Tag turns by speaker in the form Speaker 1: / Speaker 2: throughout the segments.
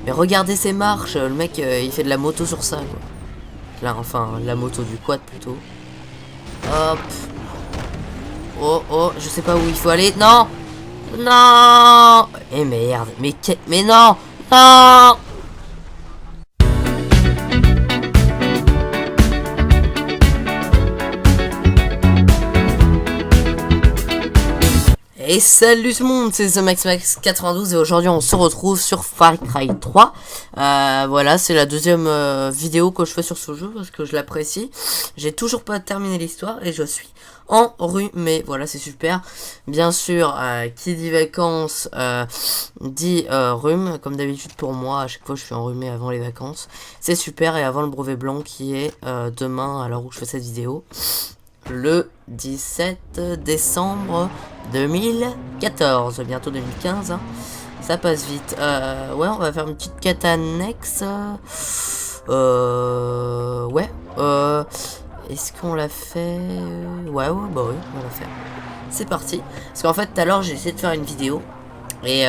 Speaker 1: Mais regardez ces marches, le mec il fait de la moto sur ça quoi. Là, enfin, la moto du quad plutôt. Hop. Oh, oh, je sais pas où il faut aller. Non. Non. Eh merde, mais non. Non. Et salut tout le monde, c'est TheMaxMax92 et aujourd'hui on se retrouve sur Far Cry 3. Voilà, c'est la deuxième vidéo que je fais sur ce jeu parce que je l'apprécie. J'ai toujours pas terminé l'histoire et je suis enrhumé. Voilà, c'est super. Bien sûr, qui dit vacances dit rhume. Comme d'habitude pour moi, à chaque fois je suis enrhumé avant les vacances. C'est super et avant le brevet blanc qui est demain à l'heure où je fais cette vidéo. Le 17 décembre 2014, bientôt 2015, hein. Ça passe vite. Ouais, on va faire une petite quête annexe. Ouais. Est-ce qu'on l'a fait? Ouais, bah oui, on l'a fait. C'est parti. Parce qu'en fait, tout à l'heure, j'ai essayé de faire une vidéo. Et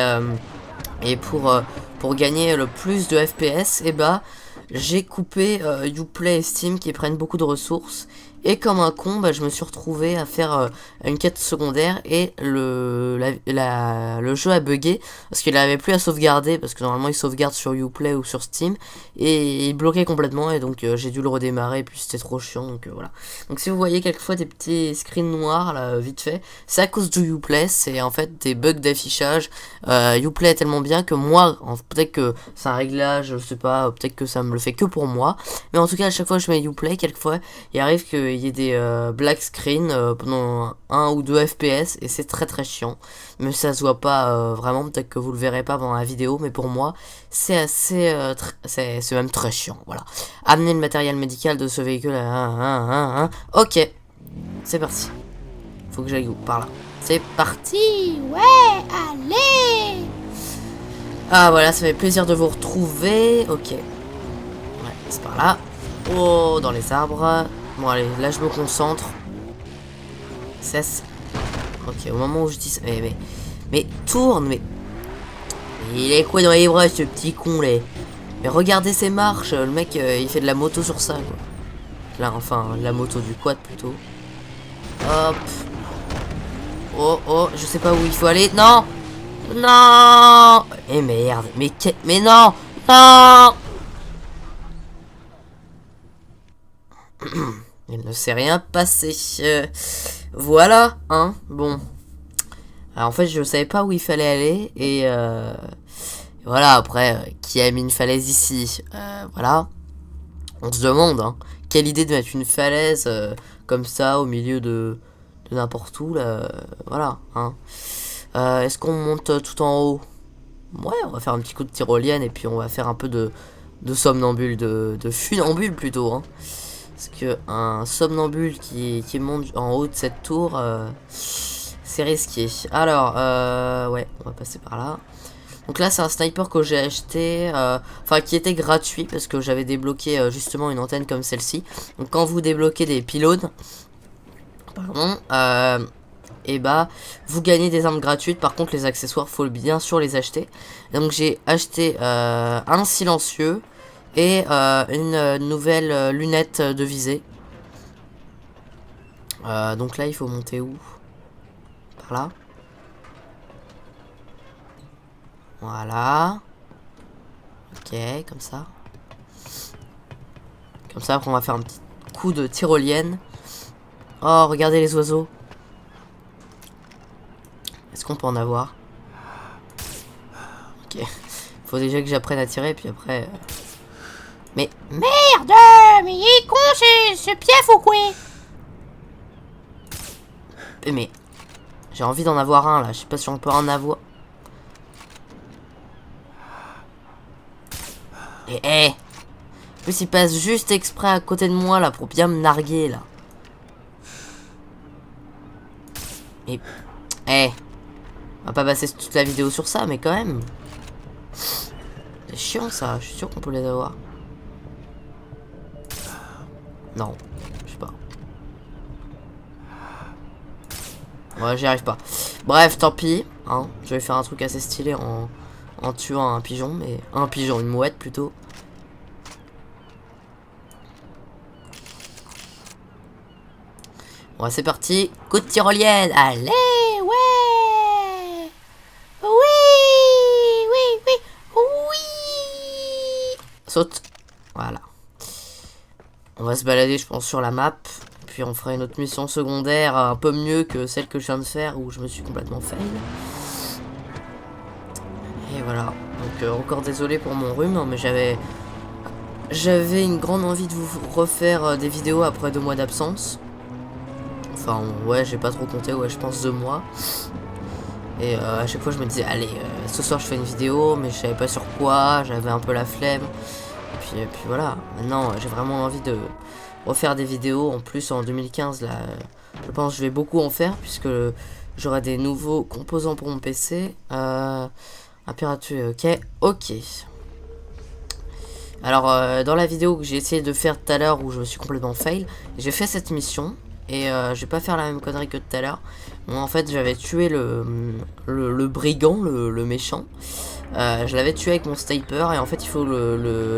Speaker 1: pour gagner le plus de FPS, et bah, j'ai coupé Uplay et Steam qui prennent beaucoup de ressources. Et comme un con, bah, je me suis retrouvé à faire une quête secondaire et le jeu a bugué parce qu'il n'avait plus à sauvegarder parce que normalement il sauvegarde sur Uplay ou sur Steam et il bloquait complètement et donc j'ai dû le redémarrer et puis c'était trop chiant donc voilà. Donc si vous voyez quelquefois des petits screens noirs là vite fait, c'est à cause du Uplay, c'est en fait des bugs d'affichage. Uplay est tellement bien que moi, peut-être que c'est un réglage, je sais pas, peut-être que ça me le fait que pour moi, mais en tout cas à chaque fois que je mets Uplay, quelquefois il arrive qu'il y ait des black screen pendant 1 ou 2 FPS et c'est très très chiant, mais ça se voit pas vraiment, peut-être que vous le verrez pas pendant la vidéo, mais pour moi c'est assez c'est même très chiant. Voilà, amener le matériel médical de ce véhicule ok, c'est parti, faut que j'aille où? Par là, c'est parti.
Speaker 2: Ouais, allez.
Speaker 1: Ah voilà, ça fait plaisir de vous retrouver. Ok, ouais, c'est par là. Oh, dans les arbres. Bon allez, là je me concentre. Cesse. Ok, au moment où je dis ça. Mais tourne, mais. Il est quoi dans les bras ce petit con là? Mais regardez ces marches, le mec il fait de la moto sur ça quoi. Là, enfin, la moto du quad plutôt. Hop. Oh, oh, je sais pas où il faut aller. Non. Non. Eh merde, mais non. Non. Il ne s'est rien passé. Voilà, hein. Bon. Alors, en fait, je savais pas où il fallait aller. Et voilà, après, qui a mis une falaise ici? Voilà. On se demande, hein. Quelle idée de mettre une falaise comme ça au milieu de n'importe où, là. Voilà, hein. Est-ce qu'on monte tout en haut? Ouais, on va faire un petit coup de tyrolienne et puis on va faire un peu de somnambule, de funambule plutôt, hein. Parce que un somnambule qui monte en haut de cette tour, c'est risqué. Alors, ouais, on va passer par là. Donc là, c'est un sniper que j'ai acheté, enfin qui était gratuit parce que j'avais débloqué justement une antenne comme celle-ci. Donc quand vous débloquez des pylônes, pardon, et bah vous gagnez des armes gratuites. Par contre, les accessoires, faut bien sûr les acheter. Donc j'ai acheté un silencieux et une nouvelle lunette de visée. Donc là il faut monter où? Par là. Voilà. Ok, comme ça. Comme ça, après on va faire un petit coup de tyrolienne. Oh, regardez les oiseaux. Est-ce qu'on peut en avoir? Ok. Faut déjà que j'apprenne à tirer, puis après... Mais...
Speaker 2: Merde, mais il est con ce piaf ou quoi?
Speaker 1: Mais... J'ai envie d'en avoir un, là. Je sais pas si on peut en avoir... Et en plus, il passe juste exprès à côté de moi, là, pour bien me narguer, là. Et... on va pas passer toute la vidéo sur ça, mais quand même... C'est chiant, ça. Je suis sûr qu'on peut les avoir. Non. Je sais pas. Ouais, j'y arrive pas. Bref, tant pis. Hein. Je vais faire un truc assez stylé en en tuant un pigeon, mais un pigeon, une mouette plutôt. Bon, c'est parti, coup de tyrolienne, allez.
Speaker 2: Ouais. Oui. Oui, oui, oui.
Speaker 1: Saute, voilà. On va se balader, je pense, sur la map. Puis on fera une autre mission secondaire un peu mieux que celle que je viens de faire où je me suis complètement fail. Et voilà. Donc encore désolé pour mon rhume, mais j'avais une grande envie de vous refaire des vidéos après 2 mois d'absence. Enfin ouais, j'ai pas trop compté, ouais, je pense 2 mois. Et à chaque fois je me disais allez, ce soir je fais une vidéo, mais je savais pas sur quoi, j'avais un peu la flemme. Et puis voilà, maintenant j'ai vraiment envie de refaire des vidéos. En plus en 2015 là, je pense que je vais beaucoup en faire puisque j'aurai des nouveaux composants pour mon PC. Impérature, ok. Alors dans la vidéo que j'ai essayé de faire tout à l'heure où je me suis complètement fail, j'ai fait cette mission et je vais pas faire la même connerie que tout à l'heure. Bon, en fait j'avais tué le brigand, le méchant. Je l'avais tué avec mon sniper et en fait il faut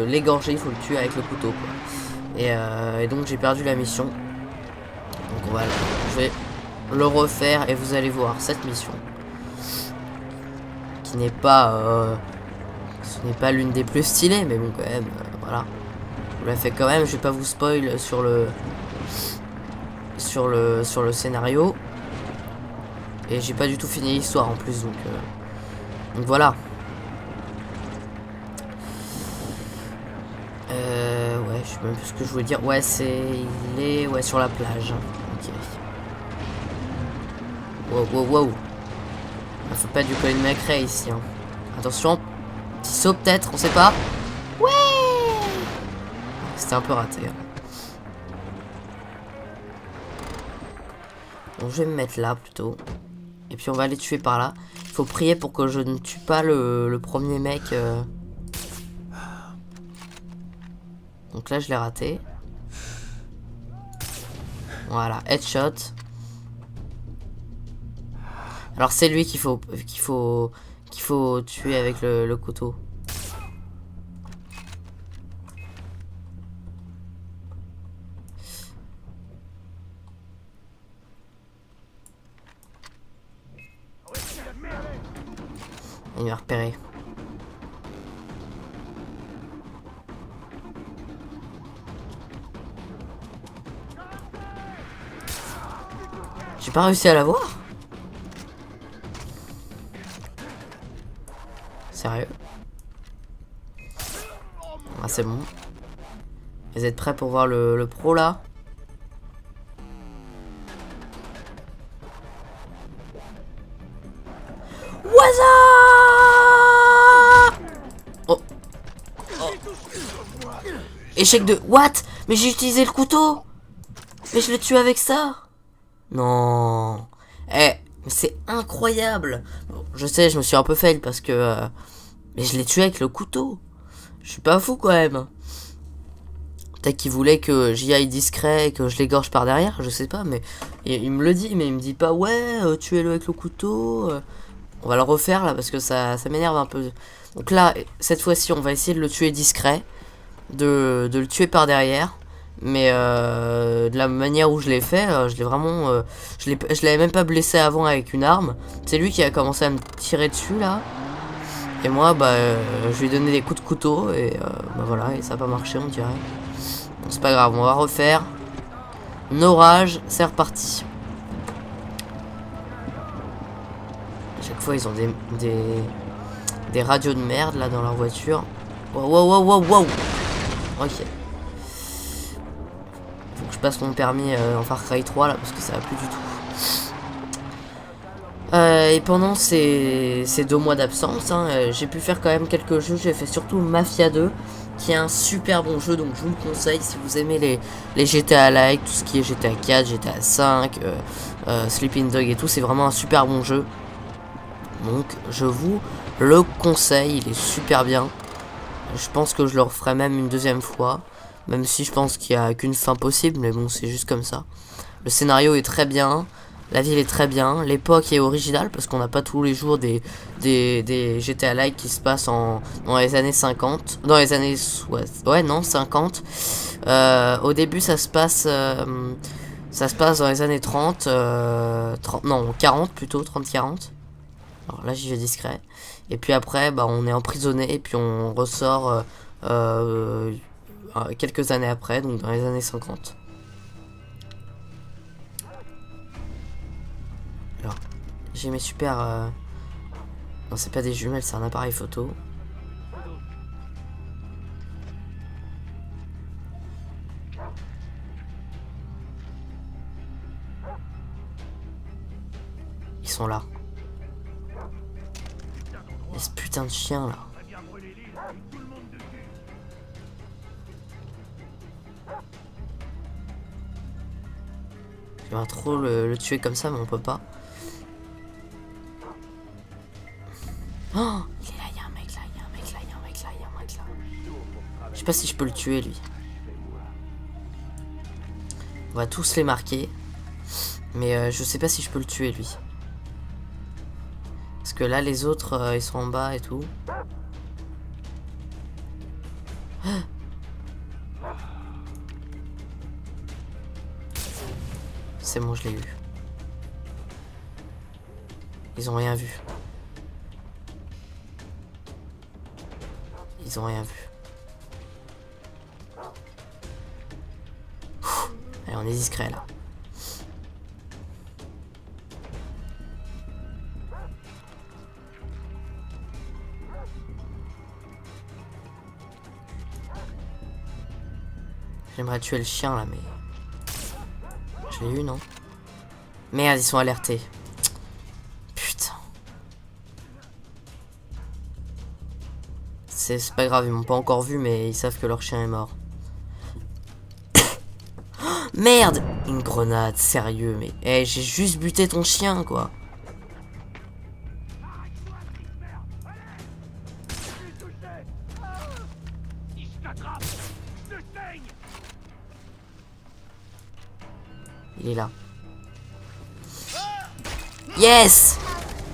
Speaker 1: l'égorger, il faut le tuer avec le couteau quoi. Et donc j'ai perdu la mission. Donc voilà, je vais le refaire et vous allez voir cette mission qui n'est pas ce n'est pas l'une des plus stylées, mais bon quand même voilà, je vous la fais quand même. Je vais pas vous spoil sur le scénario et j'ai pas du tout fini l'histoire en plus, donc voilà. Ouais, je sais même plus ce que je voulais dire. Ouais, il est ouais, sur la plage. Ok. Wow, wow, wow. Il faut pas du Colin McRae ici. Hein. Attention. Petit saut peut-être, on sait pas.
Speaker 2: Ouais.
Speaker 1: C'était un peu raté. Hein. Bon, je vais me mettre là plutôt. Et puis on va les tuer par là. Il faut prier pour que je ne tue pas le premier mec. Donc là je l'ai raté. Voilà, headshot. Alors c'est lui qu'il faut tuer avec le couteau. Il m'a repéré. J'ai pas réussi à l'avoir. Sérieux? Ah c'est bon. Vous êtes prêts pour voir le pro là? Waza! Oh. Oh. Échec de... What? Mais j'ai utilisé le couteau. Mais je l'ai tué avec ça. Non. Eh, c'est incroyable. Bon, je sais, je me suis un peu fail parce que... mais je l'ai tué avec le couteau. Je suis pas fou quand même. Peut-être qu'il voulait que j'y aille discret et que je l'égorge par derrière, je sais pas, mais... il me le dit, mais il me dit pas, ouais, tuez-le avec le couteau. On va le refaire là parce que ça m'énerve un peu. Donc là, cette fois-ci, on va essayer de le tuer discret. De le tuer par derrière. Mais de la manière où je l'ai fait, je l'ai vraiment... je l'avais même pas blessé avant avec une arme. C'est lui qui a commencé à me tirer dessus là. Et moi, je lui ai donné des coups de couteau. Et voilà, et ça n'a pas marché, on dirait. Bon, c'est pas grave, on va refaire. Orage, c'est reparti. À chaque fois, ils ont des radios de merde là dans leur voiture. Wow, wow, wow, wow, wow. Ok. Faut que je passe mon permis en Far Cry 3 là parce que ça va plus du tout. Et pendant ces 2 mois d'absence, hein, j'ai pu faire quand même quelques jeux. J'ai fait surtout Mafia 2, qui est un super bon jeu, donc je vous le conseille si vous aimez les GTA-like, tout ce qui est GTA 4, GTA 5, Sleeping Dog et tout. C'est vraiment un super bon jeu. Donc je vous le conseille, il est super bien. Je pense que je le referai même une deuxième fois. Même si je pense qu'il n'y a qu'une fin possible, mais bon, c'est juste comme ça. Le scénario est très bien. La ville est très bien. L'époque est originale parce qu'on n'a pas tous les jours des GTA-like qui se passent dans les années 50. Dans les années... Ouais, non, 50. Au début, ça se passe dans les années 30. 30 non, 40 plutôt, 30-40. Alors là, j'y vais discret. Et puis après, bah, on est emprisonné et puis on ressort quelques années après, donc dans les années 50. Alors, j'ai mes super... Non, c'est pas des jumelles, c'est un appareil photo. Ils sont là. Et ce putain de chien là. J'aimerais trop le tuer comme ça, mais on peut pas. Oh, il est là, il y a un mec là, il y a un mec là, il y a un mec là, il y a un mec là. Je sais pas si je peux le tuer lui. On va tous les marquer. Mais je sais pas si je peux le tuer lui. Parce que là les autres ils sont en bas et tout. C'est bon, je l'ai eu. Ils ont rien vu. Ils ont rien vu. Allez, on est discret là. J'aimerais tuer le chien là, mais... Je l'ai eu, non? Merde, ils sont alertés. Putain. C'est pas grave, ils m'ont pas encore vu, mais ils savent que leur chien est mort. Merde! Une grenade, sérieux, mais... Eh, j'ai juste buté ton chien, quoi. Il est là. Yes!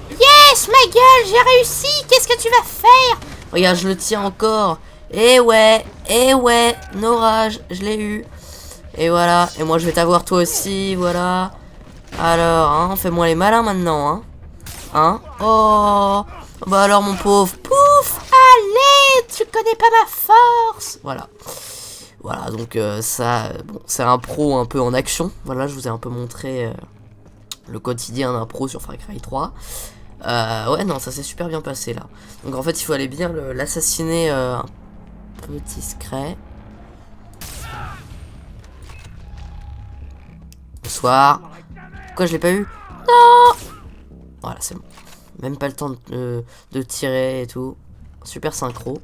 Speaker 2: Yes, ma gueule, j'ai réussi. Qu'est-ce que tu vas faire?
Speaker 1: Regarde, je le tiens encore. Eh ouais, no rage, je l'ai eu. Et voilà, et moi je vais t'avoir toi aussi, voilà. Alors, hein, fais-moi les malins maintenant, hein. Hein? Oh, bah alors mon pauvre, pouf!
Speaker 2: Allez, tu connais pas ma force.
Speaker 1: Voilà. Voilà, donc ça, bon, c'est un pro un peu en action. Voilà, je vous ai un peu montré le quotidien d'un pro sur Far Cry 3. Ouais, non, ça s'est super bien passé là. Donc en fait, il faut aller bien l'assassiner un peu discret. Bonsoir. Pourquoi je l'ai pas eu? Non. Voilà, c'est bon. Même pas le temps de tirer et tout. Super synchro.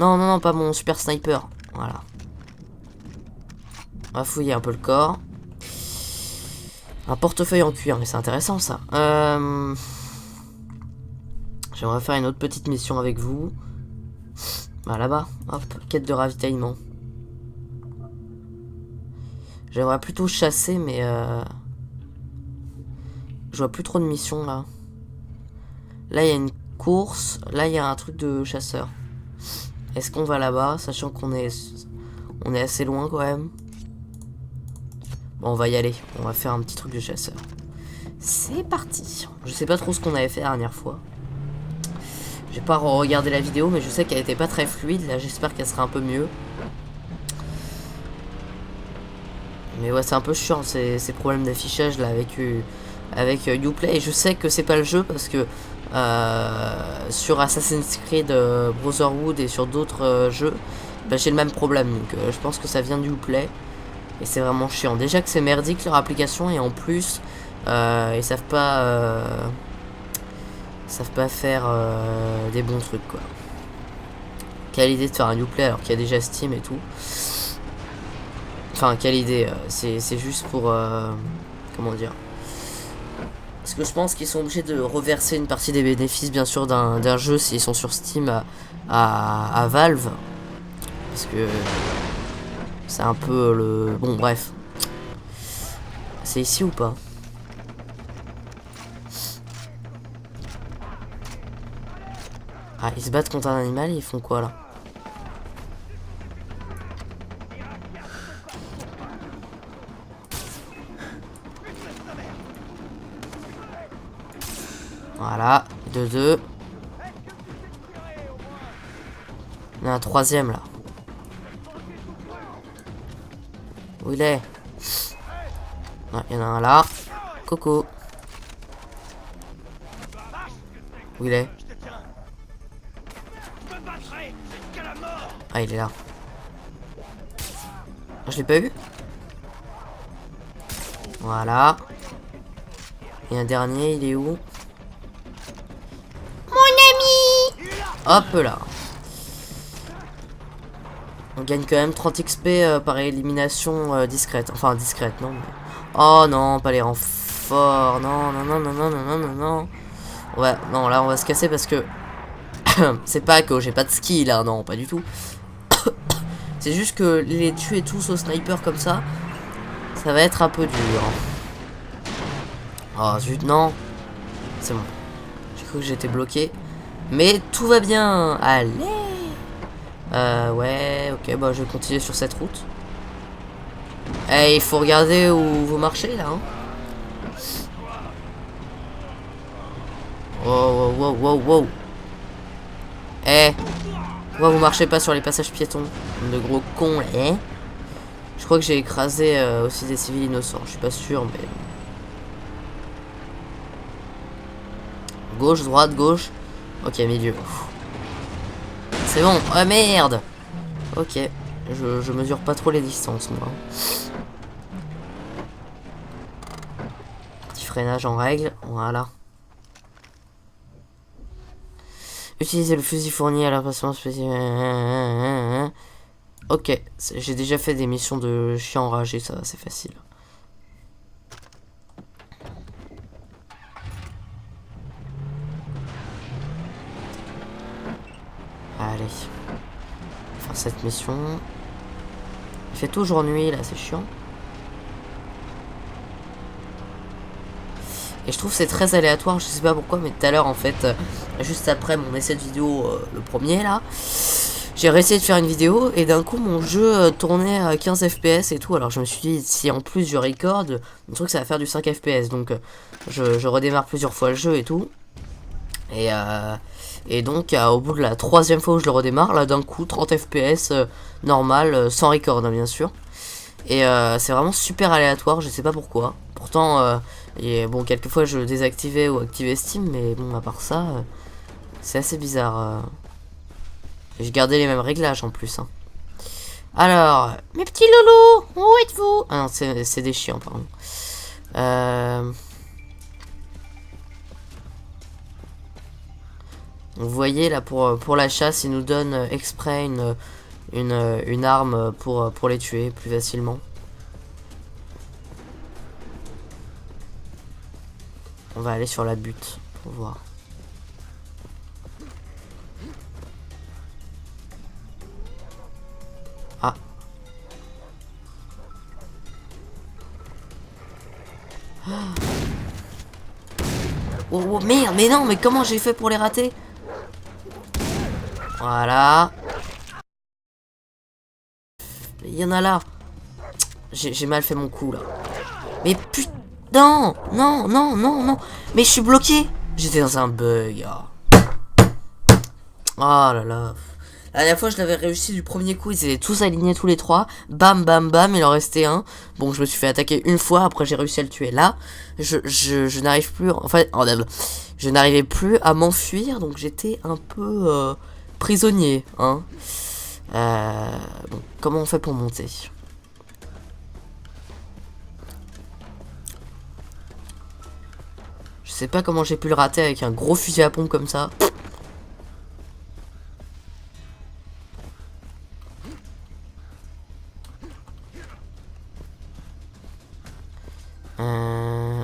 Speaker 1: Non, non, non, pas mon super sniper. Voilà. On va fouiller un peu le corps. Un portefeuille en cuir, mais c'est intéressant ça. J'aimerais faire une autre petite mission avec vous. Bah là-bas, hop, quête de ravitaillement. J'aimerais plutôt chasser, mais je vois plus trop de missions là. Là, il y a une course. Là, il y a un truc de chasseur. Est-ce qu'on va là-bas, sachant qu'on est assez loin quand même? Bon, on va y aller. On va faire un petit truc de chasseur. C'est parti. Je sais pas trop ce qu'on avait fait la dernière fois. J'ai pas regardé la vidéo, mais je sais qu'elle était pas très fluide. Là, j'espère qu'elle sera un peu mieux. Mais ouais, c'est un peu chiant ces problèmes d'affichage là avec Uplay. Et je sais que c'est pas le jeu parce que sur Assassin's Creed Brotherhood et sur d'autres jeux, bah, j'ai le même problème. Donc je pense que ça vient du Uplay. Et c'est vraiment chiant. Déjà que c'est merdique leur application et en plus ils savent pas faire des bons trucs quoi. Quelle idée de faire un Uplay alors qu'il y a déjà Steam et tout. Enfin, quelle idée, c'est juste pour... comment dire? Parce que je pense qu'ils sont obligés de reverser une partie des bénéfices, bien sûr, d'un jeu s'ils sont sur Steam à Valve. Parce que... c'est un peu le... Bon, bref. C'est ici ou pas? Ah, ils se battent contre un animal et ils font quoi là? Voilà, 2-2. Il y en a un troisième là. Où il est? Ah, il y en a un là. Coucou. Où il est? Ah, il est là. Ah, je l'ai pas eu? Voilà. Et un dernier, il est où?
Speaker 2: Mon ami!
Speaker 1: Hop là. On gagne quand même 30 XP par élimination discrète. Enfin, discrète, non. Mais... Oh non, pas les renforts. Non, non, non, non, non, non, non, non, non. Ouais, non, là, on va se casser parce que... c'est pas que j'ai pas de ski, là. Non, pas du tout. C'est juste que les tuer tous au sniper comme ça, ça va être un peu dur. Oh, zut, non. C'est bon. J'ai cru que j'étais bloqué. Mais tout va bien. Allez. Ouais, ok, bah je vais continuer sur cette route. Eh, il faut regarder où vous marchez là. Hein. Wow, wow, wow, wow, wow. Eh, pourquoi vous marchez pas sur les passages piétons? De gros cons là, hein. Je crois que j'ai écrasé aussi des civils innocents. Je suis pas sûr, mais. Gauche, droite, gauche. Ok, milieu. C'est bon. Oh merde. Ok. Je mesure pas trop les distances, moi. Petit freinage en règle. Voilà. Utilisez le fusil fourni à l'impression spéciale. Ok. J'ai déjà fait des missions de chien enragé, ça c'est facile. Allez. Faire cette mission. Il fait toujours nuit là, c'est chiant. Et je trouve c'est très aléatoire, je sais pas pourquoi, mais tout à l'heure en fait, juste après mon essai de vidéo, le premier là, j'ai réussi de faire une vidéo et d'un coup mon jeu tournait à 15 FPS et tout. Alors je me suis dit, si en plus je record, le truc ça va faire du 5 FPS, donc je redémarre plusieurs fois le jeu et tout. Et donc au bout de la troisième fois où je le redémarre, là d'un coup 30 FPS normal, sans record hein, bien sûr. Et c'est vraiment super aléatoire, je sais pas pourquoi. Pourtant, et bon, quelquefois je désactivais ou activais Steam, mais bon, à part ça, c'est assez bizarre. Et je gardais les mêmes réglages en plus. Hein. Alors,
Speaker 2: Mes petits loulous, où êtes-vous?
Speaker 1: ah non, c'est des chiants, pardon. Vous voyez là pour la chasse, ils nous donnent exprès une arme pour les tuer plus facilement. On va aller sur la butte pour voir. Ah. Oh, oh merde, mais non, mais comment j'ai fait pour les rater? Voilà. Il y en a là. J'ai mal fait mon coup là. Mais putain. Non, non, non, non, non. Mais je suis bloqué. J'étais dans un bug. Oh là là. La dernière fois, je l'avais réussi du premier coup. Ils étaient tous alignés tous les trois. Bam, bam, bam. Il en restait un. Bon, je me suis fait attaquer une fois. Après, j'ai réussi à le tuer. Là, je n'arrive plus. Enfin, je n'arrivais plus à m'enfuir. Donc, j'étais un peu prisonnier. Hein. Bon, comment on fait pour monter? Je sais pas comment j'ai pu le rater avec un gros fusil à pompe comme ça.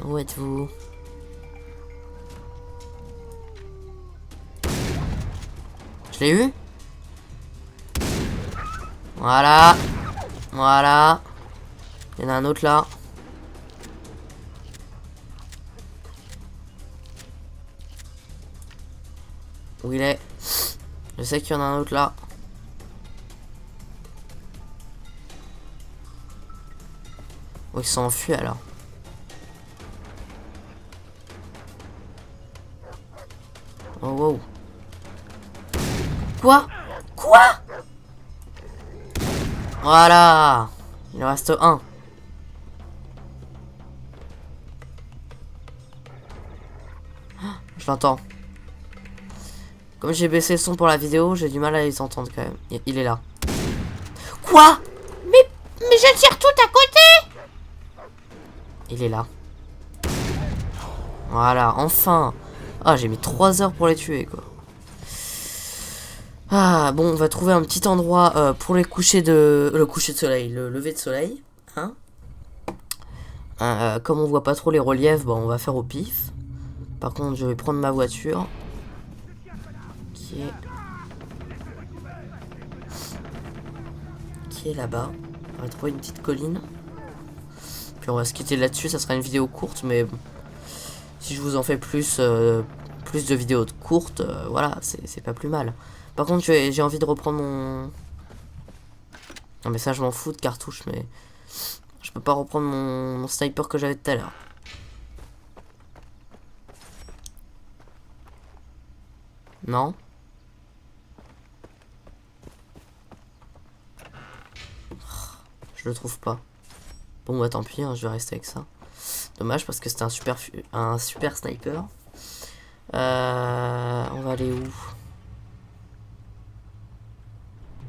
Speaker 1: Où êtes-vous? Je l'ai eu? Voilà. Voilà. Il y en a un autre là. Où il est? Je sais qu'il y en a un autre là. Oh, ils sont enfuis alors. Oh wow. Quoi? Quoi? Voilà. Il en reste un. Je l'entends. Comme j'ai baissé le son pour la vidéo, j'ai du mal à les entendre quand même. Il est là. Quoi?
Speaker 2: Mais je tire tout à côté.
Speaker 1: Il est là. Voilà, enfin. Ah, j'ai mis 3 heures pour les tuer, quoi. Ah, bon, on va trouver un petit endroit pour les couchers de... Le coucher de soleil, le lever de soleil. Hein, comme on voit pas trop les reliefs, bon, on va faire au pif. Par contre, je vais prendre ma voiture. Qui est là-bas. On va trouver une petite colline. Puis on va se quitter là-dessus, ça sera une vidéo courte, mais bon. Si je vous en fais plus, plus de vidéos courtes, voilà, c'est pas plus mal. Par contre, j'ai envie de reprendre mon... Non mais ça, je m'en fous de cartouches, mais... Je peux pas reprendre mon sniper que j'avais tout à l'heure. Non. Je le trouve pas. Bon bah tant pis, hein, je vais rester avec ça. Dommage parce que c'était un super sniper. On va aller où?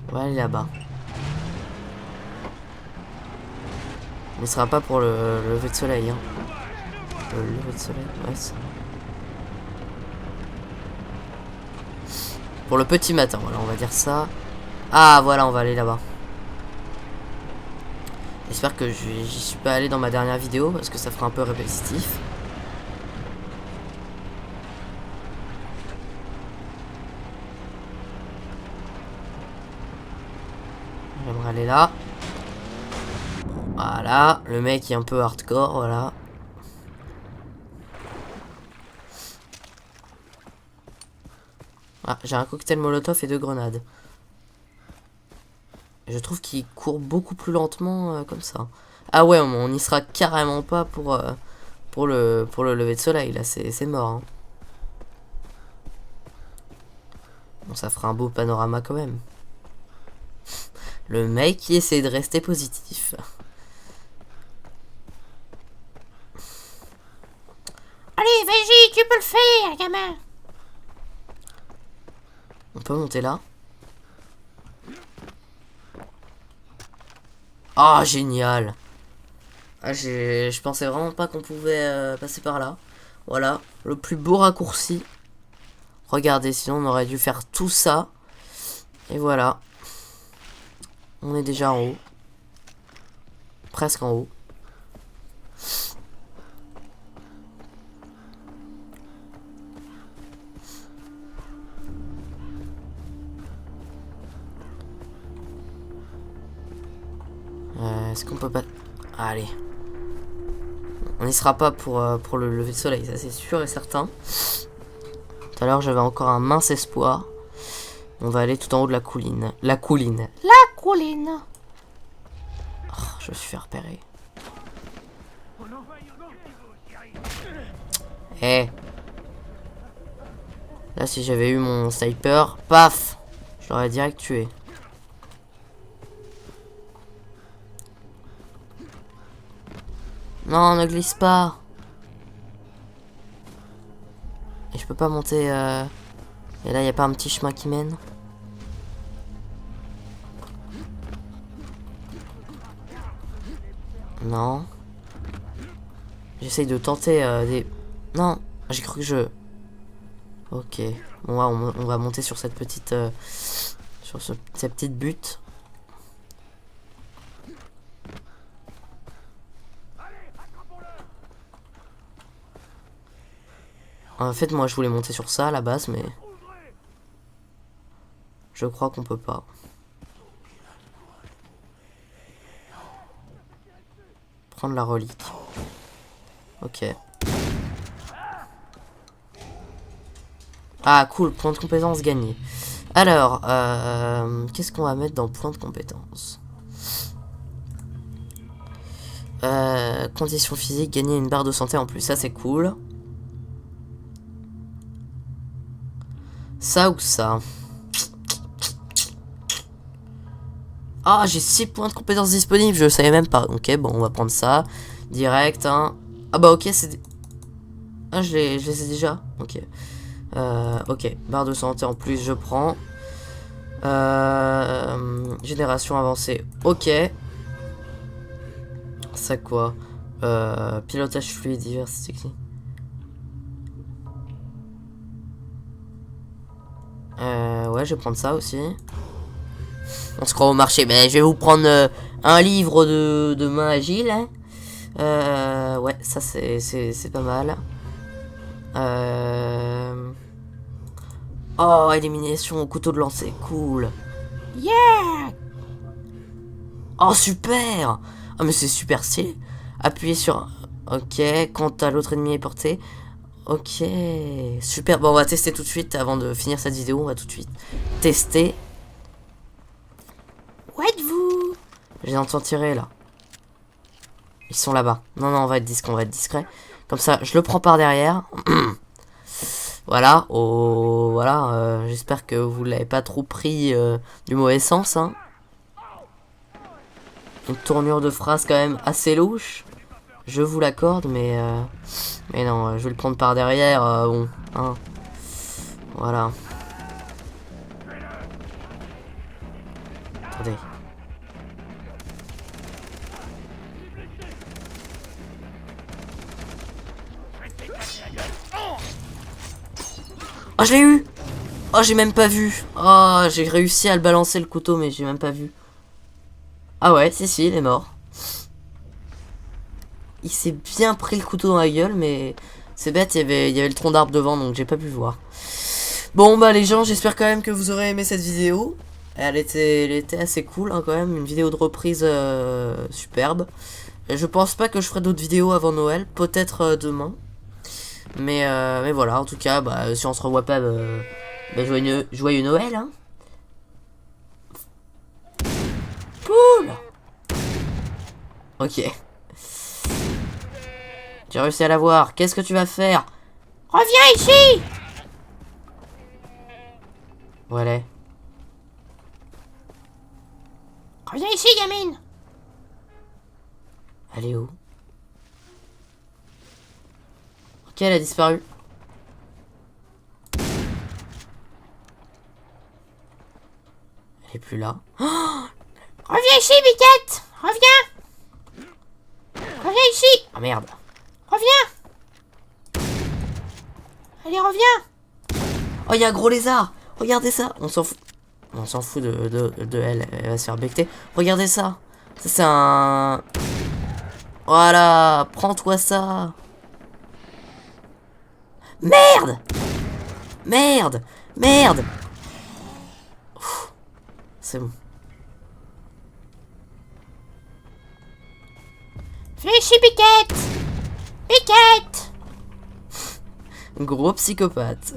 Speaker 1: On va aller là-bas. Mais ce sera pas pour le lever de soleil. Hein. Le lever de soleil, ouais. Pour le petit matin, voilà, on va dire ça. Ah voilà, on va aller là-bas. J'espère que j'y suis pas allé dans ma dernière vidéo parce que ça fera un peu répétitif. J'aimerais aller là. Voilà, le mec est un peu hardcore, voilà. Ah, j'ai un cocktail molotov et 2 grenades. Je trouve qu'il court beaucoup plus lentement comme ça. Ah ouais, on n'y sera carrément pas pour le lever de soleil, là, c'est mort. Hein. Bon, ça fera un beau panorama quand même. Le mec qui essaie de rester positif.
Speaker 2: Allez, vas-y, tu peux le faire, gamin.
Speaker 1: On peut monter là. Ah, génial. Ah, je pensais vraiment pas qu'on pouvait passer par là. Voilà, le plus beau raccourci. Regardez, sinon on aurait dû faire tout ça. Et voilà. On est déjà en haut. Presque en haut. Est-ce qu'on peut pas... Allez. On n'y sera pas pour le lever de soleil, ça c'est sûr et certain. Tout à l'heure j'avais encore un mince espoir. On va aller tout en haut de la colline. La colline.
Speaker 2: La colline.
Speaker 1: Oh, je me suis fait repérer. Eh. Là si j'avais eu mon sniper, paf, je l'aurais direct tué. Non, ne glisse pas. Et je peux pas monter... Et là, il n'y a pas un petit chemin qui mène. Non. J'essaye de tenter des... Non, j'ai cru que je... Ok. Bon, ouais, on va monter sur cette petite... sur cette petite butte. En fait, moi, je voulais monter sur ça à la base, mais... Je crois qu'on peut pas. Prendre la relique. Ok. Ah, cool. Point de compétence gagné. Alors, qu'est-ce qu'on va mettre dans point de compétence? Condition physique, gagner une barre de santé en plus, ça c'est cool. Ça ou ça? Ah, j'ai 6 points de compétence disponibles, je savais même pas. Ok, bon, on va prendre ça. Direct, hein. Ah bah ok, c'est... Ah, je les ai déjà. Ok. Ok, barre de santé en plus, je prends. Génération avancée, ok. Ça quoi? Pilotage fluide, diversité. Ouais, je vais prendre ça aussi. On se croit au marché. Mais je vais vous prendre un livre de main agile. Hein. Ouais, ça c'est pas mal. Oh, élimination au couteau de lancer, cool.
Speaker 2: Yeah!
Speaker 1: Oh, super! Ah, mais c'est super stylé. Appuyez sur... Ok, quand l'autre ennemi est porté. Ok, super. Bon, on va tester tout de suite avant de finir cette vidéo. On va tout de suite tester.
Speaker 2: Où êtes-vous?
Speaker 1: Je les entends tirer là. Ils sont là-bas. Non, non, on va être discret, on va être discret. Comme ça, je le prends par derrière. Voilà, oh, voilà. J'espère que vous l'avez pas trop pris du mauvais sens. Hein. Une tournure de phrase quand même assez louche. Je vous l'accorde, mais non, je vais le prendre par derrière. Bon, hein. Voilà. Attendez. Oh, je l'ai eu! Oh, j'ai même pas vu. Oh, j'ai réussi à le balancer le couteau, mais j'ai même pas vu. Ah ouais, si, il est mort. Il s'est bien pris le couteau dans la gueule, mais c'est bête, il y avait le tronc d'arbre devant, donc j'ai pas pu voir. Bon, bah les gens, j'espère quand même que vous aurez aimé cette vidéo. Elle était assez cool, hein, quand même. Une vidéo de reprise superbe. Je pense pas que je ferai d'autres vidéos avant Noël. Peut-être demain. Mais voilà, en tout cas, bah, si on se revoit pas, bah, joyeux Noël, hein. Cool. Ok. J'ai réussi à l'avoir. Qu'est-ce que tu vas faire?
Speaker 2: Reviens ici!
Speaker 1: Voilà.
Speaker 2: Reviens ici, gamine!
Speaker 1: Elle est où? Ok, elle a disparu. Elle est plus là. Oh,
Speaker 2: Reviens ici, Biquette! Reviens! Reviens ici!
Speaker 1: ah merde.
Speaker 2: Reviens! Allez, reviens!
Speaker 1: Oh, il y a un gros lézard. Regardez ça. On s'en fout. On s'en fout de elle. Elle va se faire becter. Regardez ça. Ça, c'est un... Voilà. Prends-toi ça. Merde! Merde! Merde! C'est bon.
Speaker 2: Viens ici, Biquette! Biquette!
Speaker 1: Gros psychopathe.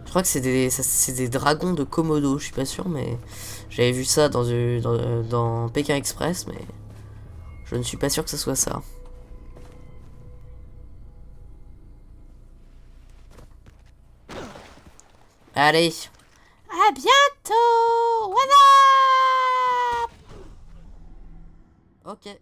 Speaker 1: Je crois que c'est des dragons de Komodo, je suis pas sûr, mais j'avais vu ça dans Pékin Express, mais je ne suis pas sûr que ce soit ça. Allez.
Speaker 2: À bientôt! Voilà!
Speaker 1: Ok.